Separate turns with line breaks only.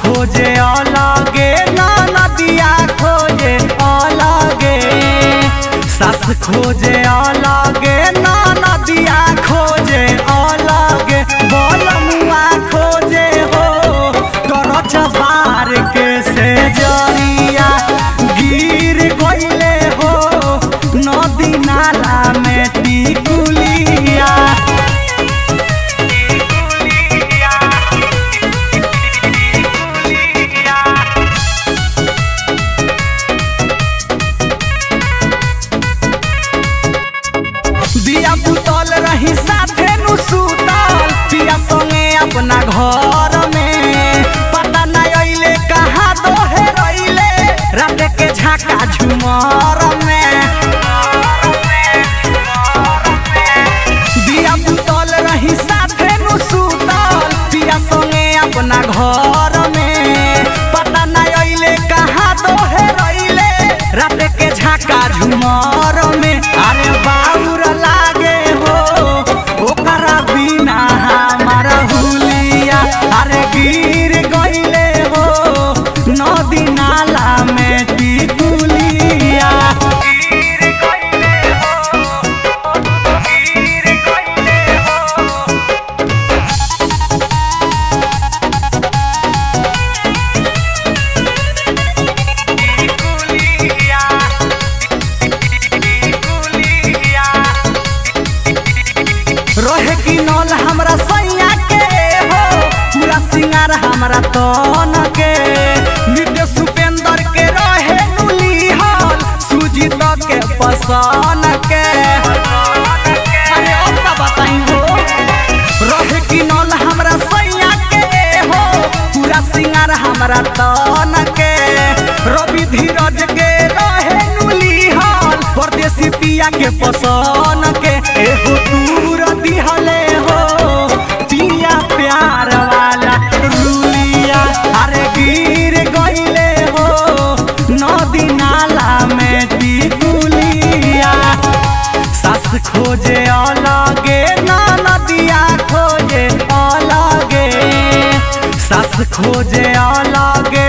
खोजे अलगे ना नदिया खोजे अलगे, सास खोजे अलगे ना नदिया खोजे अलगे, बलमुआ खोजे हो करछ बार के से जरिया गिर गइले हो नदी नाला में टिकुलिया। दिया बुतल रही साथे नु सुतल पिया संगे अपना घर में, पता नहीं अइले कहाँ दोहे रइले रात के झाका झुमर में। दिया बुतल रही साथे नु सुतल पिया संगे अपना घर में, पता नहीं अइले कहाँ दोहे रइले रात के झाका झुमर में। अरे बाउर लागे हो ओकरा बिना हमार हुलिया, अरे गिर गइले हो नदी नाला में टिकुलिया। रोहे की नौल हमरा सैया के हो पूरा सिंगार हमरा तन के, नित्य सुपेंदर के रहे नुली हल सूजी तो के पसन के। अरे अब का बताई हो रोहे की नौल हमरा सैया के हो पूरा सिंगार हमरा तन के, रवि धीरज के रहे नुली हल परदेसी पिया के पसन के। एहो दूर दिहले हो पिया प्यार वाला रुलिया, अरे गिर गइले हो नदी नाला में टिकुलिया। सास खोजे अलगे ना नदिया खोजे अलगे, सास खोजे अलगे